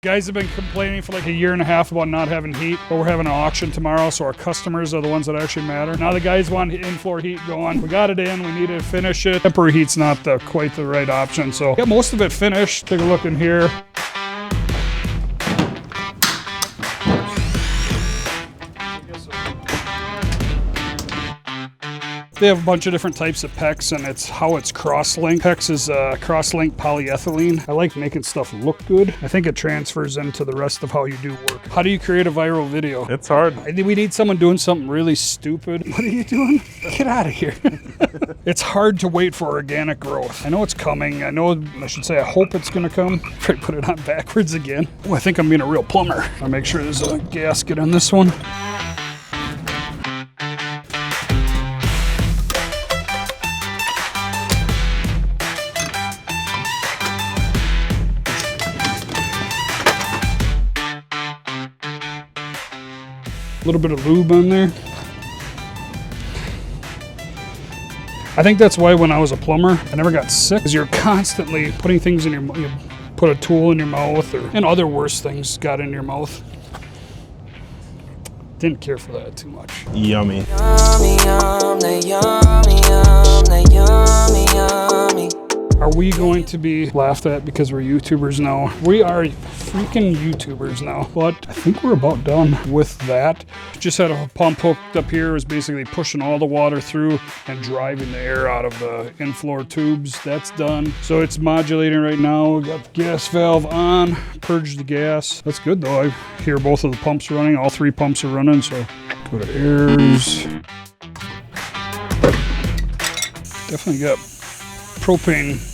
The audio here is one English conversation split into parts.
Guys have been complaining for like a year and a half about not having heat, but we're having an auction tomorrow, so our customers are the ones that actually matter. Now the guys want in-floor heat going. We got it in, we need to finish it. Temporary heat's not quite the right option, so get most of it finished. Take a look in here. They have a bunch of different types of PEX, and it's how it's cross-linked. PEX is cross-linked polyethylene. I like making stuff look good. I think it transfers into the rest of how you do work. How do you create a viral video? It's hard. I think we need someone doing something really stupid. What are you doing? Get out of here. It's hard to wait for organic growth. I know it's coming. I hope it's gonna come. Probably put it on backwards again. Oh, I think I'm being a real plumber. I'll make sure there's a gasket on this one. A little bit of lube on there. I think that's why when I was a plumber, I never got sick, because you're constantly putting things in your mouth. You put a tool in your mouth, and other worse things got in your mouth. Didn't care for that too much. Yummy. Yummy, yum, they yummy, yum, they yummy, yummy. Are we going to be laughed at because we're YouTubers now? We are freaking YouTubers now, but I think we're about done with that. Just had a pump hooked up here. It was basically pushing all the water through and driving the air out of the in-floor tubes. That's done. So it's modulating right now. We got the gas valve on, purge the gas. That's good though. I hear both of the pumps running. All three pumps are running, so go to airs. Definitely got propane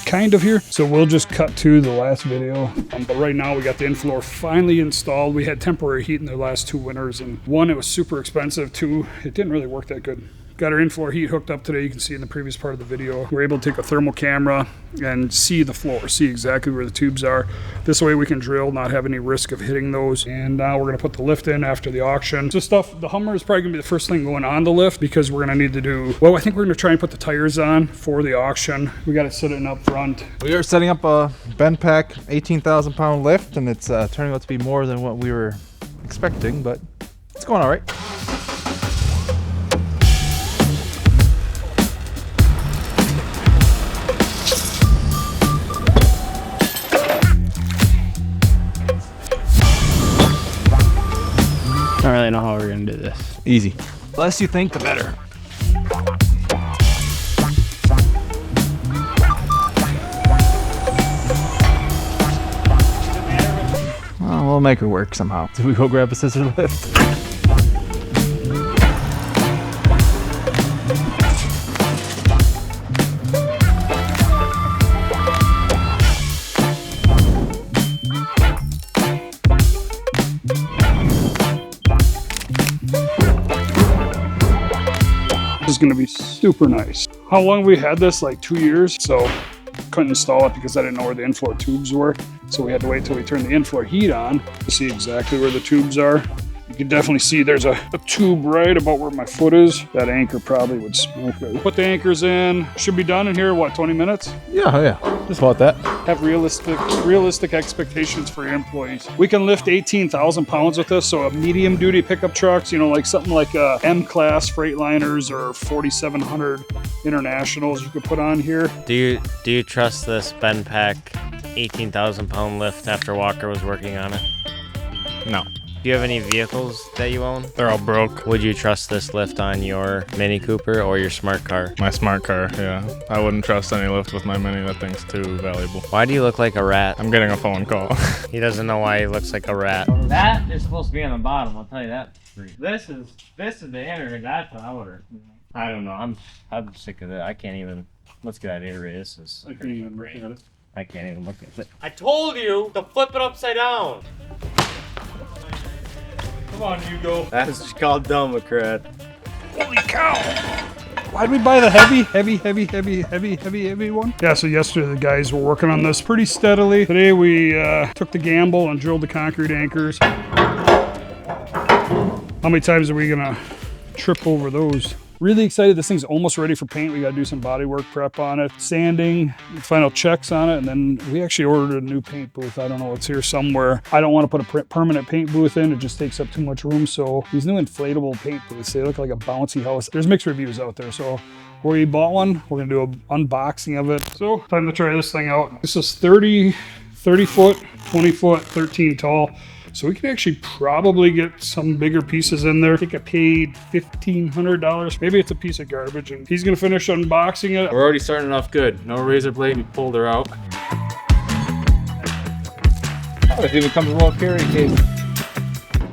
kind of here, so we'll just cut to the last video. But right now we got the in-floor finally installed. We had temporary heat in the last 2 winters, and 1, it was super expensive. 2, it didn't really work that good. Got our in-floor heat hooked up today. You can see in the previous part of the video. We're able to take a thermal camera and see the floor, see exactly where the tubes are. This way we can drill, not have any risk of hitting those. And now we're gonna put the lift in after the auction. So stuff, the Hummer is probably gonna be the first thing going on the lift, because we're gonna need to do, well, I think we're gonna try and put the tires on for the auction. We got it sitting up front. We are setting up a Benpack 18,000 pound lift, and it's turning out to be more than what we were expecting, but it's going all right. I don't really know how we're gonna do this. Easy. The less you think, the better. Well, we'll make it work somehow. Did we go grab a scissor lift? This is gonna be super nice. How long have we had this? Like 2 years. So couldn't install it because I didn't know where the in-floor tubes were. So we had to wait till we turned the in-floor heat on to see exactly where the tubes are. You can definitely see there's a tube right about where my foot is. That anchor probably would smoke it. Put the anchors in. Should be done in here, what, 20 minutes? Yeah. Just about that. Have realistic expectations for your employees. We can lift 18,000 pounds with this, so a medium duty pickup trucks, you know, like something like M-class Freightliners or 4700 Internationals you could put on here. Do you trust this Benpack 18,000 pound lift after Walker was working on it? No. Do you have any vehicles that you own? They're all broke. Would you trust this lift on your Mini Cooper or your smart car? My smart car, yeah. I wouldn't trust any lift with my Mini. That thing's too valuable. Why do you look like a rat? I'm getting a phone call. He doesn't know why he looks like a rat. That is supposed to be on the bottom, I'll tell you that. This is the inner, that's what I ordered. I don't know, I'm sick of it. I can't even, let's get out of here, Ray. This is, I can't even look at it. I can't even look at it. I told you to flip it upside down. Come on, Hugo. That's just called Democrat. Holy cow! Why'd we buy the heavy one? Yeah, so yesterday the guys were working on this pretty steadily. Today we took the gamble and drilled the concrete anchors. How many times are we gonna trip over those? Really excited. This thing's almost ready for paint. We got to do some body work prep on it, sanding, final checks on it, and then we actually ordered a new paint booth. I don't know, it's here somewhere. I don't want to put a permanent paint booth in. It just takes up too much room. So these new inflatable paint booths, they look like a bouncy house. There's mixed reviews out there. So we bought one. We're gonna do an unboxing of it. So time to try this thing out. This is 30 foot, 20 foot, 13 tall. So we can actually probably get some bigger pieces in there. I think I paid $1,500. Maybe it's a piece of garbage, and he's gonna finish unboxing it. We're already starting off good. No razor blade, we pulled her out. Oh, it even comes with a little carry case.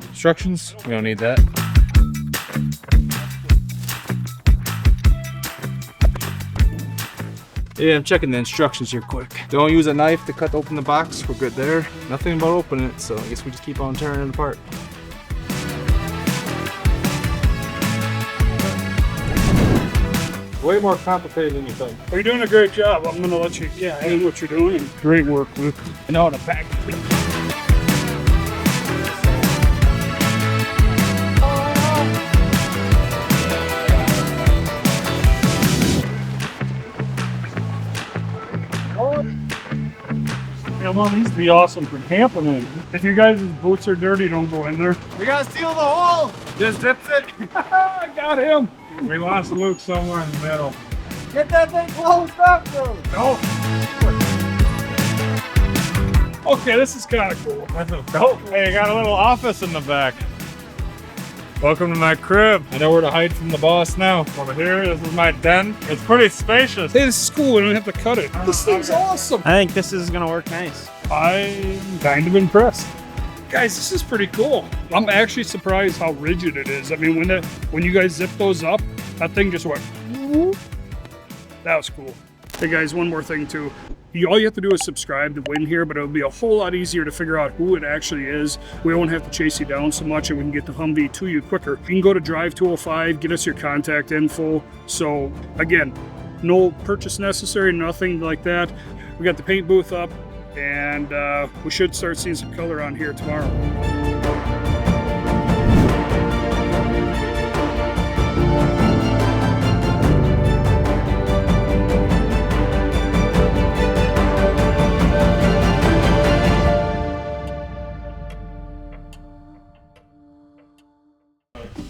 Instructions, we don't need that. Yeah, I'm checking the instructions here quick. Don't use a knife to cut open the box. We're good there. Nothing about opening it, so I guess we just keep on tearing it apart. Way more complicated than you think. You're doing a great job. I'm gonna let you do what you're doing. Great work, Luke. I know how to pack. Yeah, well, these would be awesome for camping in. If you guys' boots are dirty, don't go in there. We gotta seal the hole! Just zips it! I got him. We lost Luke somewhere in the middle. Get that thing closed up, though! No. Okay, this is kind of cool. Oh, hey, I got a little office in the back. Welcome to my crib. I know where to hide from the boss now. Over here, this is my den. It's pretty spacious. Hey, this is cool. We don't have to cut it. This thing's awesome. I think this is gonna work nice. I'm kind of impressed. Guys, this is pretty cool. I'm actually surprised how rigid it is. I mean, when you guys zip those up, that thing just went. Whoop. That was cool. Hey guys, one more thing too. All you have to do is subscribe to win here, but it'll be a whole lot easier to figure out who it actually is. We won't have to chase you down so much, and we can get the Humvee to you quicker. You can go to Drive 205, get us your contact info. So again, no purchase necessary, nothing like that. We got the paint booth up, and we should start seeing some color on here tomorrow.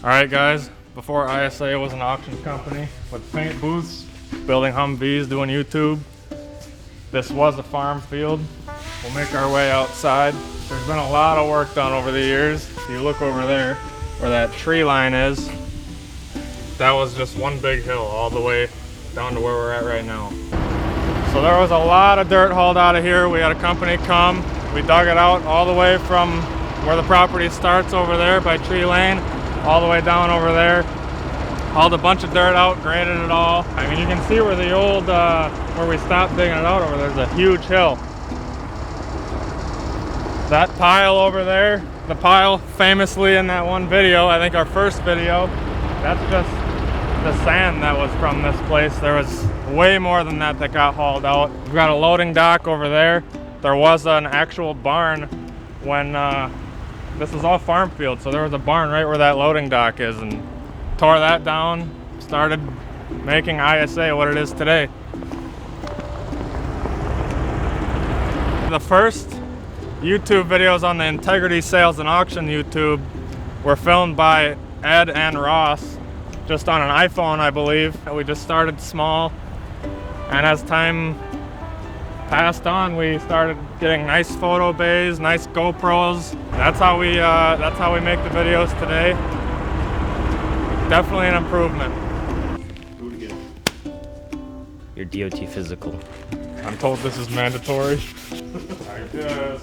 Alright guys, before ISA was an auction company with paint booths, building Humvees, doing YouTube. This was a farm field. We'll make our way outside. There's been a lot of work done over the years. If you look over there, where that tree line is, that was just one big hill all the way down to where we're at right now. So there was a lot of dirt hauled out of here. We had a company come, we dug it out all the way from where the property starts over there by Tree Lane, all the way down over there. Hauled a bunch of dirt out, graded it all. I mean, you can see where the old, where we stopped digging it out over there's a huge hill. That pile over there, the pile famously in that one video, I think our first video, that's just the sand that was from this place. There was way more than that that got hauled out. We've got a loading dock over there. There was an actual barn when, this is all farm field, so there was a barn right where that loading dock is, and tore that down, started making ISA what it is today. The first YouTube videos on the Integrity Sales and Auction YouTube were filmed by Ed and Ross, just on an iPhone, I believe. We just started small, and as time passed on, we started getting nice photo bays, nice GoPros. That's how we make the videos today. Definitely an improvement. Do it again. Your DOT physical. I'm told this is mandatory. Like this.